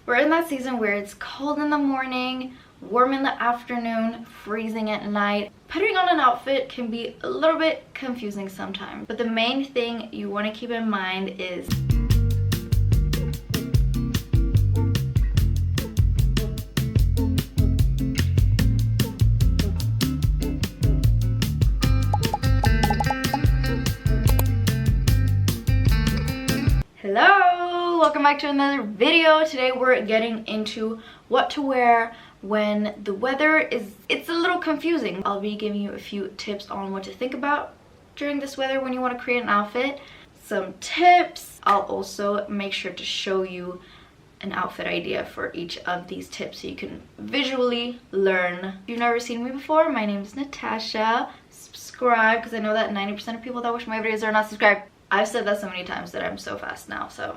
We're in that season where it's cold in the morning, warm in the afternoon, freezing at night. Putting on an outfit can be a little bit confusing sometimes, but the main thing you want to keep in mind is hello, welcome back to another video. Today we're getting into what to wear when the weather it's a little confusing. I'll be giving you a few tips on what to think about during this weather when you want to create an outfit. Some tips. I'll also make sure to show you an outfit idea for each of these tips so you can visually learn. If you've never seen me before, my name is Natasha. Subscribe, because I know that 90% of people that watch my videos are not subscribed. I've said that so many times that I'm so fast now, so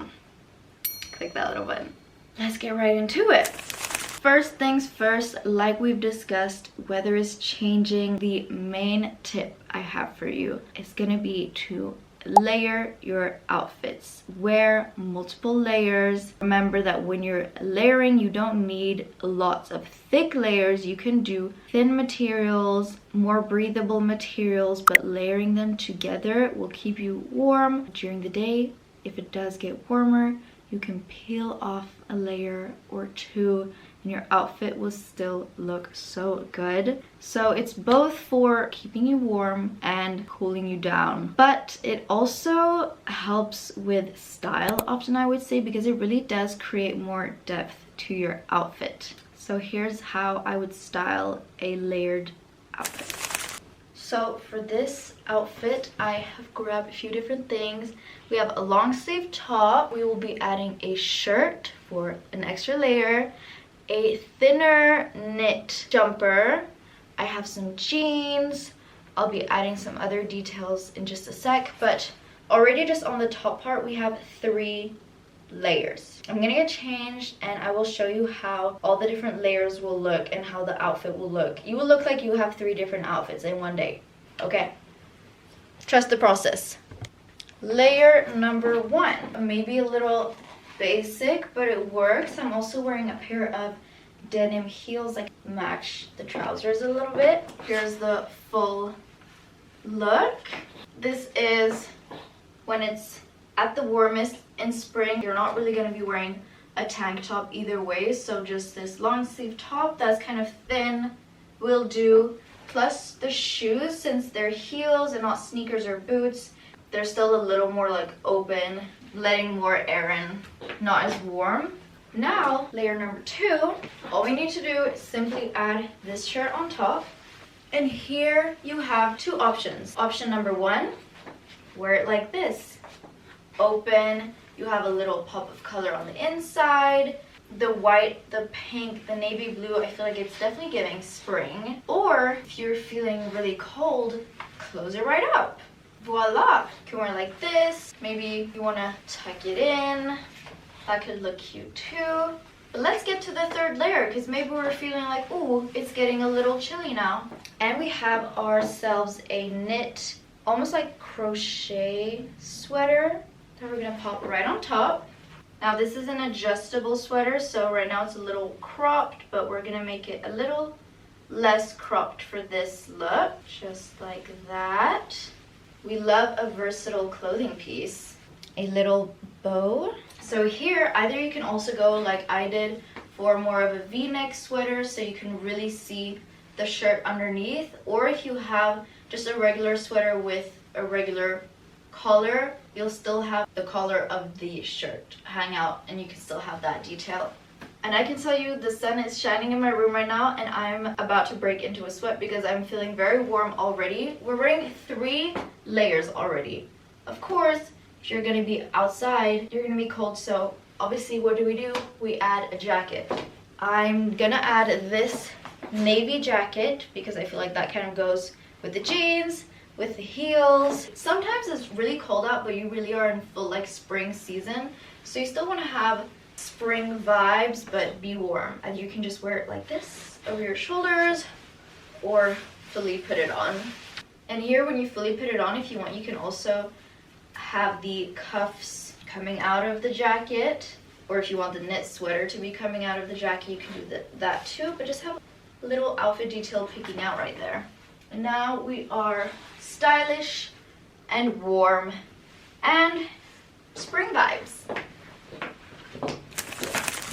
click that little button. Let's get right into it. First things first, like we've discussed, weather is changing. The main tip I have for you is gonna be to layer your outfits. Wear multiple layers. Remember that when you're layering, you don't need lots of thick layers. You can do thin materials, more breathable materials, but layering them together will keep you warm during the day. If it does get warmer, you can peel off a layer or two and your outfit will still look so good. So it's both for keeping you warm and cooling you down, but it also helps with style often, I would say, because it really does create more depth to your outfit. So here's how I would style a layered outfit. So for this outfit, I have grabbed a few different things. We have a long sleeve top. We will be adding a shirt for an extra layer, a thinner knit jumper. I have some jeans. I'll be adding some other details in just a sec, but already just on the top part, we have 3 layers. I'm gonna get changed and I will show you how all the different layers will look and how the outfit will look. You will look like you have 3 different outfits in one day, okay? Trust the process. Layer number 1, maybe a little basic, but it works. I'm also wearing a pair of denim heels that match the trousers a little bit. Here's the full look. This is when it's at the warmest in spring. You're not really going to be wearing a tank top either way, so just this long sleeve top that's kind of thin will do, plus the shoes, since they're heels and not sneakers or boots, they're still a little more like open, letting more air in, not as warm. Now, layer number 2, all we need to do is simply add this shirt on top. And here you have 2 options. Option number 1, wear it like this. Open, you have a little pop of color on the inside. The white, the pink, the navy blue, I feel like it's definitely giving spring. Or if you're feeling really cold, close it right up. Voila! You can wear it like this. Maybe you want to tuck it in. That could look cute too. But let's get to the 3rd layer, because maybe we're feeling like, ooh, it's getting a little chilly now. And we have ourselves a knit, almost like crochet sweater that we're gonna pop right on top. Now this is an adjustable sweater, so right now it's a little cropped, but we're gonna make it a little less cropped for this look, just like that. We love a versatile clothing piece. A little bow. So here, either you can also go like I did for more of a V-neck sweater so you can really see the shirt underneath, or if you have just a regular sweater with a regular collar, you'll still have the collar of the shirt hang out and you can still have that detail. And I can tell you the sun is shining in my room right now and I'm about to break into a sweat because I'm feeling very warm already. We're wearing 3 layers already. Of course, if you're gonna be outside, you're gonna be cold, so obviously what do? We add a jacket. I'm gonna add this navy jacket because I feel like that kind of goes with the jeans, with the heels. Sometimes it's really cold out, but you really are in full like spring season, so you still wanna have spring vibes, but be warm. And you can just wear it like this over your shoulders or fully put it on. And here, when you fully put it on, if you want, you can also have the cuffs coming out of the jacket Or if you want the knit sweater to be coming out of the jacket, you can do that too, but just have a little outfit detail peeking out right there. And now we are stylish and warm and spring vibes.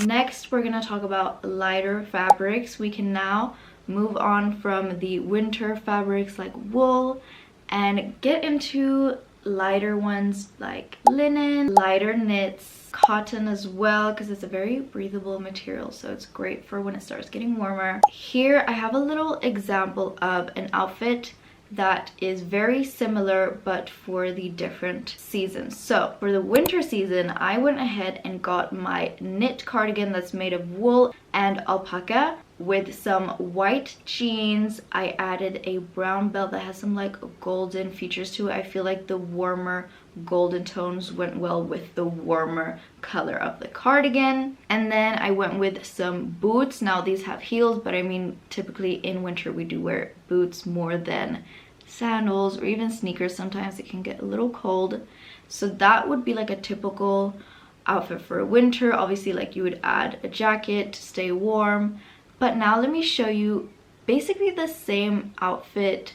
Next, we're gonna talk about lighter fabrics. We can now move on from the winter fabrics like wool and get into lighter ones like linen, lighter knits, cotton as well, because it's a very breathable material, so it's great for when it starts getting warmer. Here I have a little example of an outfit that is very similar but for the different seasons. So for the winter season, I went ahead and got my knit cardigan that's made of wool and alpaca with some white jeans. I added a brown belt that has some like golden features to it. I feel like the warmer golden tones went well with the warmer color of the cardigan. And then I went with some boots. Now these have heels, but I mean typically in winter we do wear boots more than sandals or even sneakers. Sometimes it can get a little cold, so that would be like a typical outfit for winter. Obviously, like, you would add a jacket to stay warm. But now let me show you basically the same outfit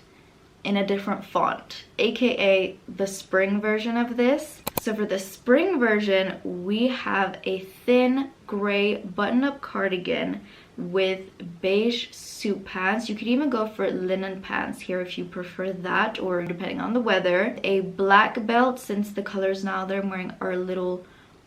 in a different font, aka the spring version of this. So for the spring version, we have a thin gray button-up cardigan with beige suit pants. You could even go for linen pants here if you prefer that, or depending on the weather. A black belt, since the colors now that I'm wearing are a little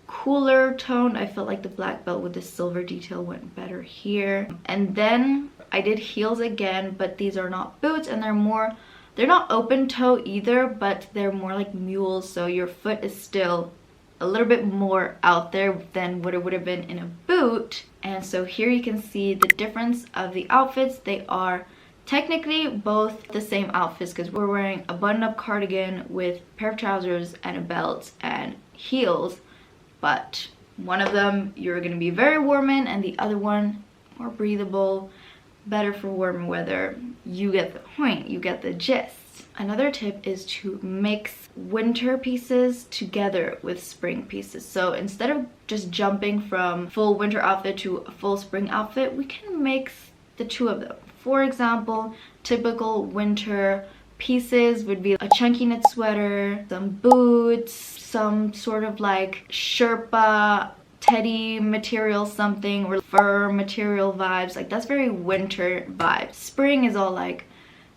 cooler tone, I felt like the black belt with the silver detail went better here. And then I did heels again, but these are not boots, and they're not open toe either, but they're more like mules, so your foot is still a little bit more out there than what it would have been in a boot. And so here you can see the difference of the outfits. They are technically both the same outfits because we're wearing a button-up cardigan with a pair of trousers and a belt and heels, but one of them you're going to be very warm in and the other one more breathable, better for warm weather. You get the point, you get the gist. Another tip is to mix winter pieces together with spring pieces. So instead of just jumping from full winter outfit to a full spring outfit, we can mix the two of them. For example, typical winter pieces would be a chunky knit sweater, some boots, some sort of like Sherpa teddy material something, or fur material vibes. Like, that's very winter vibes. Spring is all like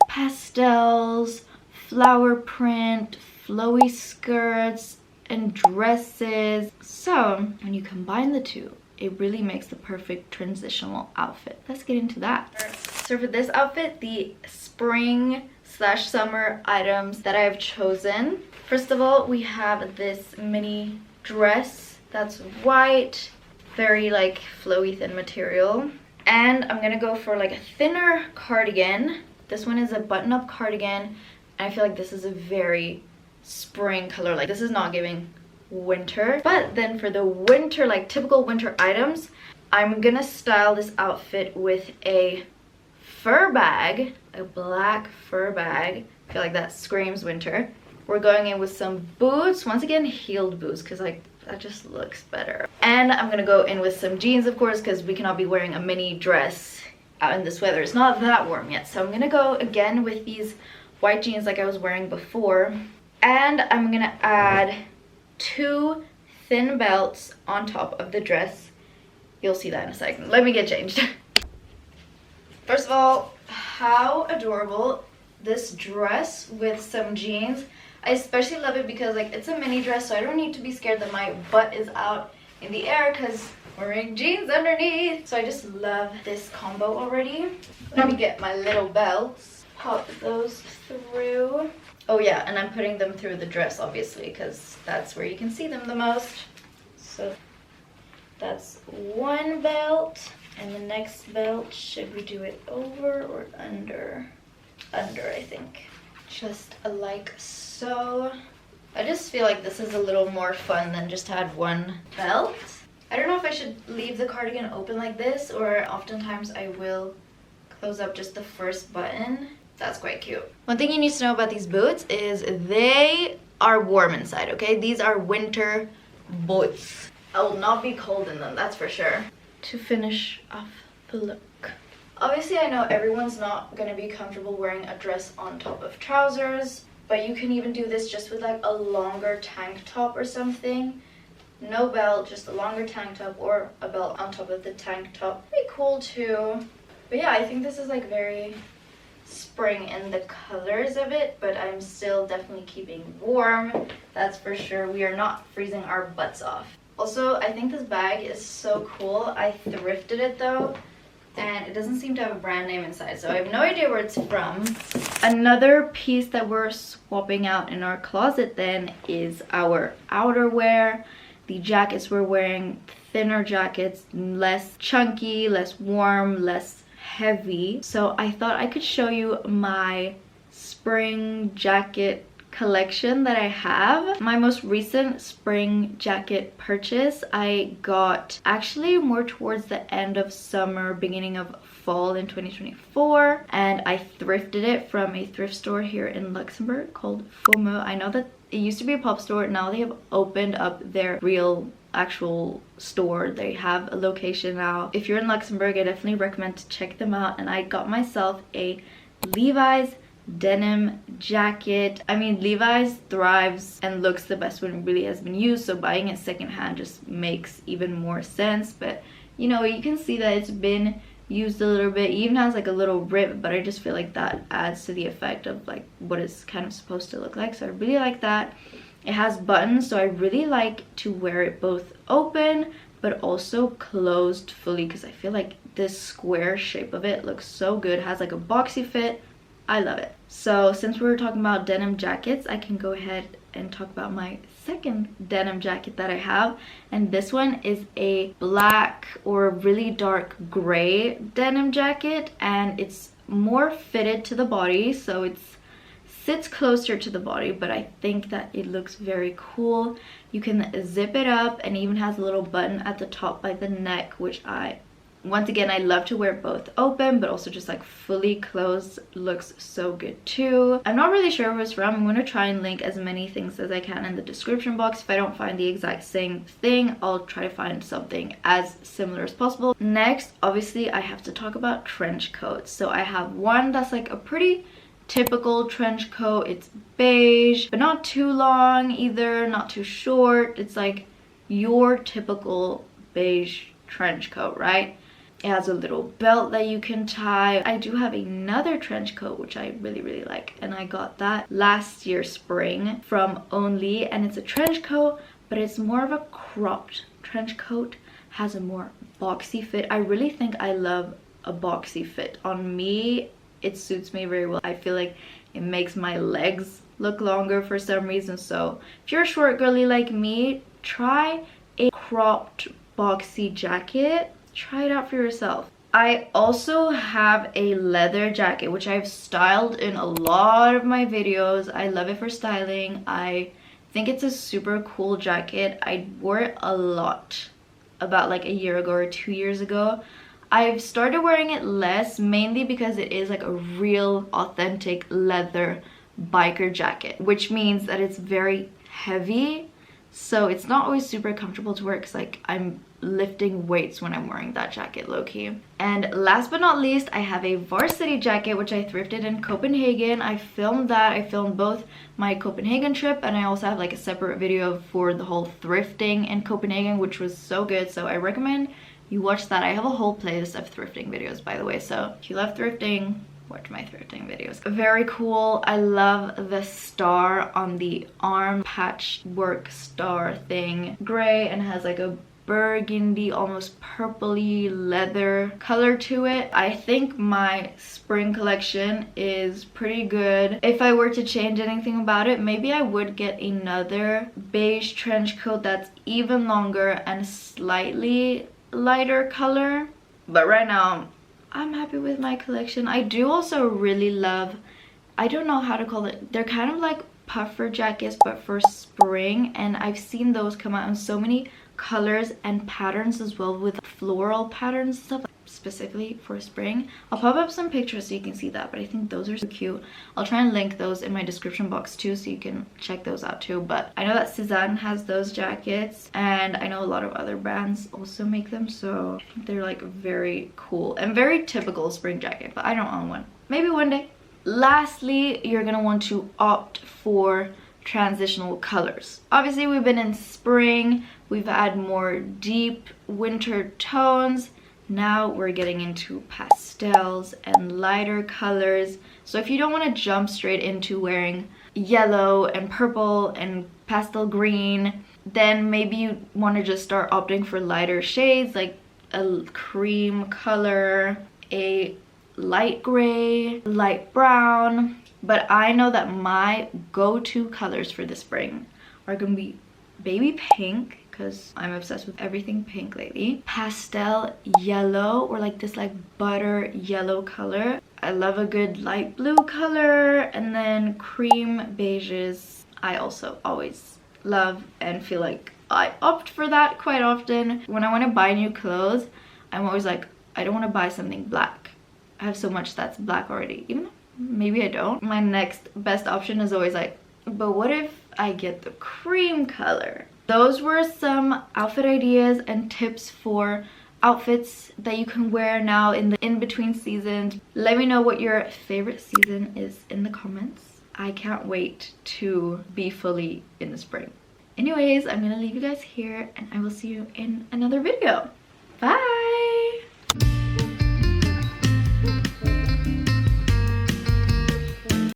pastels, flower print, flowy skirts and dresses. So when you combine the two, it really makes the perfect transitional outfit. Let's get into that. So for this outfit, the spring slash summer items that I have chosen, first of all, we have this mini dress that's white, very like flowy thin material. And I'm gonna go for like a thinner cardigan. This one is a button-up cardigan, and I feel like this is a very spring color. Like, this is not giving winter. But then for the winter, like typical winter items, I'm gonna style this outfit with a fur bag, a black fur bag. I feel like that screams winter. We're going in with some boots, once again heeled boots, because like that just looks better. And I'm gonna go in with some jeans, of course, because we cannot be wearing a mini dress out in this weather. It's not that warm yet. So I'm gonna go again with these white jeans like I was wearing before. And I'm gonna add 2 thin belts on top of the dress. You'll see that in a second. Let me get changed. First of all, how adorable this dress with some jeans. I especially love it because like it's a mini dress, so I don't need to be scared that my butt is out in the air because we're wearing jeans underneath. So I just love this combo already. Let me get my little belts, pop those through. Oh yeah, and I'm putting them through the dress obviously because that's where you can see them the most. So that's one belt, and the next belt, should we do it over or under? Under, I think. Just like so. I just feel like this is a little more fun than just to add one belt. I don't know if I should leave the cardigan open like this, or oftentimes I will close up just the first button. That's quite cute. One thing you need to know about these boots is they are warm inside, okay? These are winter boots. I will not be cold in them, that's for sure. To finish off the look. Obviously, I know everyone's not going to be comfortable wearing a dress on top of trousers, but you can even do this just with like a longer tank top or something. No belt, just a longer tank top or a belt on top of the tank top. Pretty cool too. But yeah, I think this is like very spring in the colors of it, but I'm still definitely keeping warm. That's for sure. We are not freezing our butts off. Also, I think this bag is so cool. I thrifted it though, and it doesn't seem to have a brand name inside, so I have no idea where it's from. Another piece that we're swapping out in our closet then is our outerwear. The jackets we're wearing, thinner jackets, less chunky, less warm, less heavy. So I thought I could show you my spring jacket collection that I have. My most recent spring jacket purchase I got actually more towards the end of summer, beginning of fall in 2024, and I thrifted it from a thrift store here in Luxembourg called FOMO. I know that it used to be a pop store, now they have opened up their real actual store. They have a location now. If you're in Luxembourg, I definitely recommend to check them out. And I got myself a Levi's denim jacket. I mean, Levi's thrives and looks the best when it really has been used, so buying it secondhand just makes even more sense. But you know, you can see that it's been used a little bit. It even has like a little rip, but I just feel like that adds to the effect of like what it's kind of supposed to look like, so I really like that. It has buttons, so I really like to wear it both open but also closed fully, because I feel like this square shape of it looks so good. It has like a boxy fit. I love it. So since we were talking about denim jackets, I can go ahead and talk about my second denim jacket that I have, and this one is a black or really dark gray denim jacket, and it's more fitted to the body, so it sits closer to the body, but I think that it looks very cool. You can zip it up, and it even has a little button at the top by the neck, which once again, I love to wear both open but also just like fully closed. Looks so good too. I'm not really sure where it's from. I'm going to try and link as many things as I can in the description box. If I don't find the exact same thing, I'll try to find something as similar as possible. Next, obviously, I have to talk about trench coats. So I have one that's like a pretty typical trench coat. It's beige, but not too long either, not too short. It's like your typical beige trench coat, right? It has a little belt that you can tie. I do have another trench coat which I really like, and I got that last year spring from Only, and it's a trench coat, but it's more of a cropped trench coat. Has a more boxy fit. I really think I love a boxy fit. On me, it suits me very well. I feel like it makes my legs look longer for some reason. So if you're a short girly like me, try a cropped boxy jacket. Try it out for yourself. I also have a leather jacket which I've styled in a lot of my videos. I love it for styling. I think it's a super cool jacket. I wore it a lot about like a year ago or 2 years ago. I've started wearing it less, mainly because it is like a real authentic leather biker jacket, which means that it's very heavy, so it's not always super comfortable to wear because like I'm lifting weights when I'm wearing that jacket, low-key. And last but not least, I have a varsity jacket which I thrifted in Copenhagen. I filmed that. I filmed both my Copenhagen trip, and I also have like a separate video for the whole thrifting in Copenhagen, which was so good, so I recommend you watch that. I have a whole playlist of thrifting videos, by the way, so if you love thrifting, watch my thrifting videos. Very cool. I love the star on the arm, patchwork star thing. Gray, and has like a burgundy, almost purpley leather color to it. I think my spring collection is pretty good. If I were to change anything about it, maybe I would get another beige trench coat that's even longer and slightly lighter color. But right now, I'm happy with my collection. I do also really love, I don't know how to call it, they're kind of like puffer jackets but for spring, and I've seen those come out in so many colors and patterns as well, with floral patterns and stuff. specifically for spring. I'll pop up some pictures so you can see that, but I think those are so cute. I'll try and link those in my description box too, so you can check those out too. But I know that Cezanne has those jackets, and I know a lot of other brands also make them, so I think they're like very cool and very typical spring jacket, but I don't own one. Maybe one day. Lastly, you're gonna want to opt for transitional colors. Obviously, we've been in spring, we've had more deep winter tones. Now we're getting into pastels and lighter colors. So if you don't want to jump straight into wearing yellow and purple and pastel green, then maybe you want to just start opting for lighter shades like a cream color, a light gray, light brown. But I know that my go-to colors for the spring are gonna be baby pink, because I'm obsessed with everything pink lately, pastel yellow, or like this like butter yellow color. I love a good light blue color, and then cream beiges I also always love and feel like I opt for that quite often. When I want to buy new clothes, I'm always like, I don't want to buy something black. I have so much that's black already, even though maybe I don't. My next best option is always like, but what if I get the cream color? Those were some outfit ideas and tips for outfits that you can wear now in the in-between seasons. Let me know what your favorite season is in the comments. I can't wait to be fully in the spring. Anyways, I'm gonna leave you guys here, and I will see you in another video. Bye!